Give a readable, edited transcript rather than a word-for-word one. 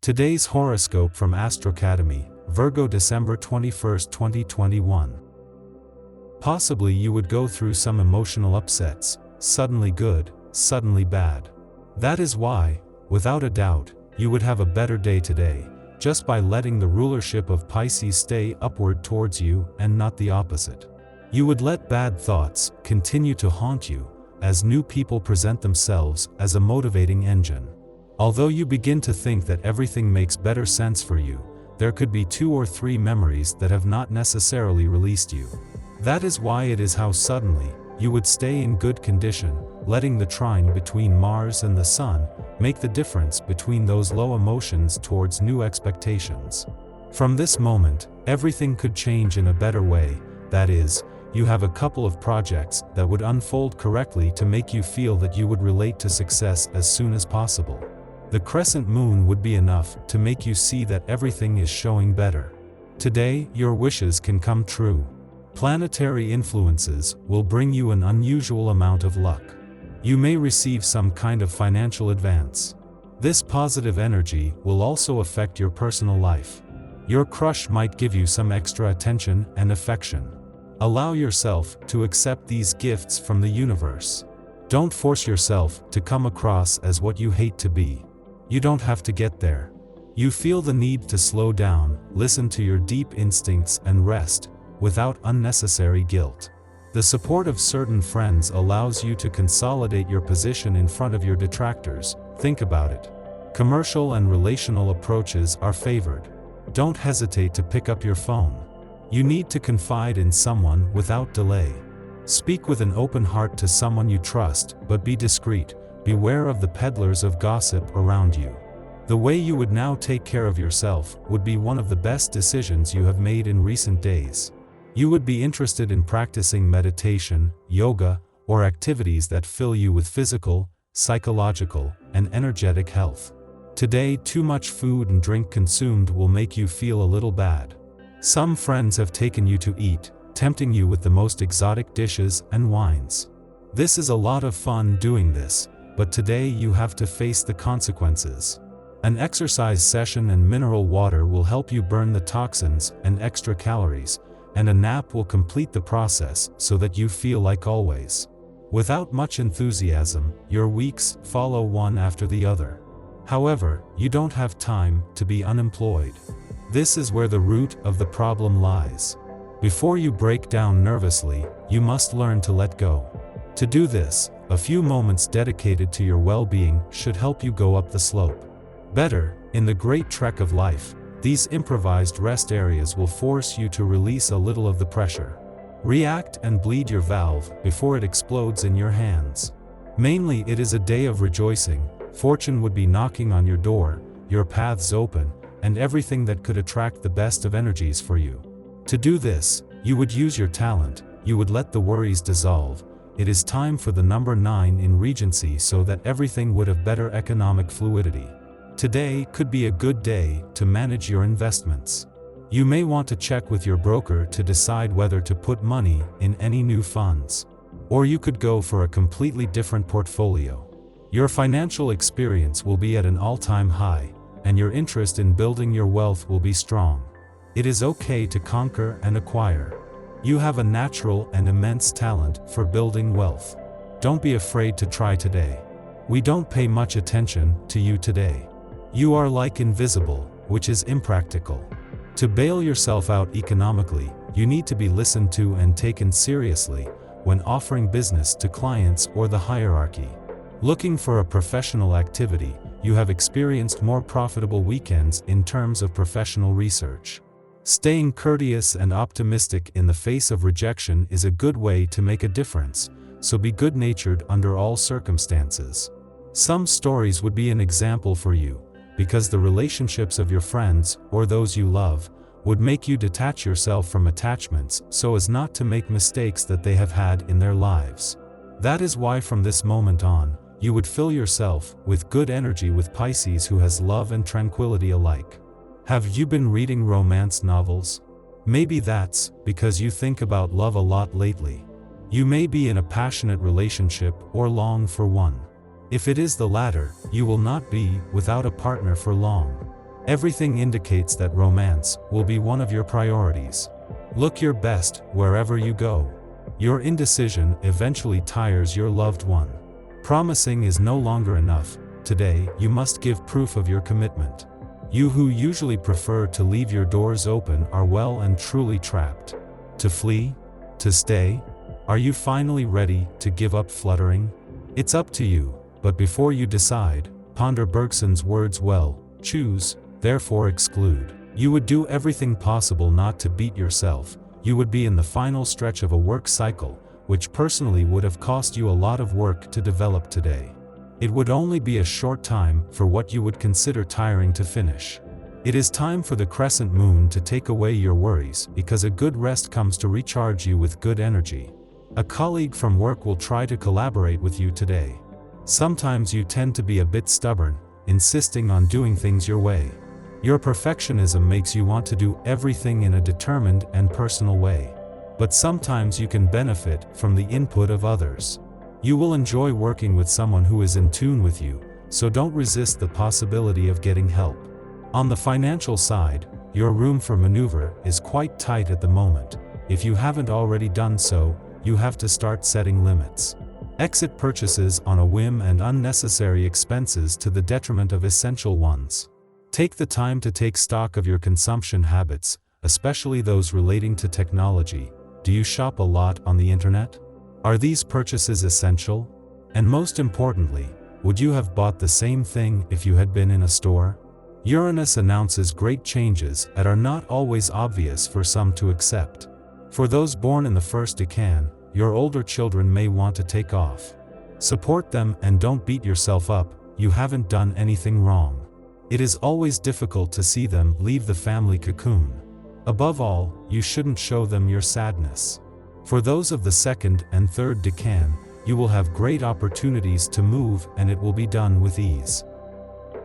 Today's horoscope from Astrocademy, Virgo December 21, 2021. Possibly you would go through some emotional upsets, suddenly good, suddenly bad. That is why, without a doubt, you would have a better day today, just by letting the rulership of Pisces stay upward towards you and not the opposite. You would let bad thoughts continue to haunt you, as new people present themselves as a motivating engine. Although you begin to think that everything makes better sense for you, there could be 2 or 3 memories that have not necessarily released you. That is why it is how suddenly you would stay in good condition, letting the trine between Mars and the Sun make the difference between those low emotions towards new expectations. From this moment, everything could change in a better way. That is, you have a couple of projects that would unfold correctly to make you feel that you would relate to success as soon as possible. The crescent moon would be enough to make you see that everything is showing better. Today, your wishes can come true. Planetary influences will bring you an unusual amount of luck. You may receive some kind of financial advance. This positive energy will also affect your personal life. Your crush might give you some extra attention and affection. Allow yourself to accept these gifts from the universe. Don't force yourself to come across as what you hate to be. You don't have to get there. You feel the need to slow down, listen to your deep instincts and rest, without unnecessary guilt. The support of certain friends allows you to consolidate your position in front of your detractors. Think about it. Commercial and relational approaches are favored. Don't hesitate to pick up your phone. You need to confide in someone without delay. Speak with an open heart to someone you trust, but be discreet. Beware of the peddlers of gossip around you. The way you would now take care of yourself would be one of the best decisions you have made in recent days. You would be interested in practicing meditation, yoga, or activities that fill you with physical, psychological, and energetic health. Today, too much food and drink consumed will make you feel a little bad. Some friends have taken you to eat, tempting you with the most exotic dishes and wines. This is a lot of fun doing this, but today you have to face the consequences. An exercise session and mineral water will help you burn the toxins and extra calories, and a nap will complete the process so that you feel like always. Without much enthusiasm, your weeks follow one after the other. However, you don't have time to be unemployed. This is where the root of the problem lies. Before you break down nervously, you must learn to let go. To do this, a few moments dedicated to your well-being should help you go up the slope. Better, in the great trek of life, these improvised rest areas will force you to release a little of the pressure. React and bleed your valve before it explodes in your hands. Mainly, it is a day of rejoicing. Fortune would be knocking on your door, your paths open, and everything that could attract the best of energies for you. To do this, you would use your talent, you would let the worries dissolve. It is time for the number 9 in Regency so that everything would have better economic fluidity. Today could be a good day to manage your investments. You may want to check with your broker to decide whether to put money in any new funds. Or you could go for a completely different portfolio. Your financial experience will be at an all-time high, and your interest in building your wealth will be strong. It is okay to conquer and acquire. You have a natural and immense talent for building wealth. Don't be afraid to try today. We don't pay much attention to you today. You are like invisible, which is impractical. To bail yourself out economically, you need to be listened to and taken seriously when offering business to clients or the hierarchy. Looking for a professional activity, you have experienced more profitable weekends in terms of professional research. Staying courteous and optimistic in the face of rejection is a good way to make a difference, so be good-natured under all circumstances. Some stories would be an example for you, because the relationships of your friends, or those you love, would make you detach yourself from attachments so as not to make mistakes that they have had in their lives. That is why from this moment on, you would fill yourself with good energy with Pisces, who has love and tranquility alike. Have you been reading romance novels? Maybe that's because you think about love a lot lately. You may be in a passionate relationship or long for one. If it is the latter, you will not be without a partner for long. Everything indicates that romance will be one of your priorities. Look your best wherever you go. Your indecision eventually tires your loved one. Promising is no longer enough. Today, you must give proof of your commitment. You who usually prefer to leave your doors open are well and truly trapped. To flee? To stay? Are you finally ready to give up fluttering? It's up to you, but before you decide, ponder Bergson's words well: choose, therefore exclude. You would do everything possible not to beat yourself. You would be in the final stretch of a work cycle, which personally would have cost you a lot of work to develop today. It would only be a short time for what you would consider tiring to finish. It is time for the crescent moon to take away your worries, because a good rest comes to recharge you with good energy. A colleague from work will try to collaborate with you today. Sometimes you tend to be a bit stubborn, insisting on doing things your way. Your perfectionism makes you want to do everything in a determined and personal way. But sometimes you can benefit from the input of others. You will enjoy working with someone who is in tune with you, so don't resist the possibility of getting help. On the financial side, your room for maneuver is quite tight at the moment. If you haven't already done so, you have to start setting limits. Exit purchases on a whim and unnecessary expenses to the detriment of essential ones. Take the time to take stock of your consumption habits, especially those relating to technology. Do you shop a lot on the internet? Are these purchases essential? And most importantly, would you have bought the same thing if you had been in a store? Uranus announces great changes that are not always obvious for some to accept. For those born in the first decan, your older children may want to take off. Support them and don't beat yourself up. You haven't done anything wrong. It is always difficult to see them leave the family cocoon. Above all, you shouldn't show them your sadness. For those of the second and third decan, you will have great opportunities to move, and it will be done with ease.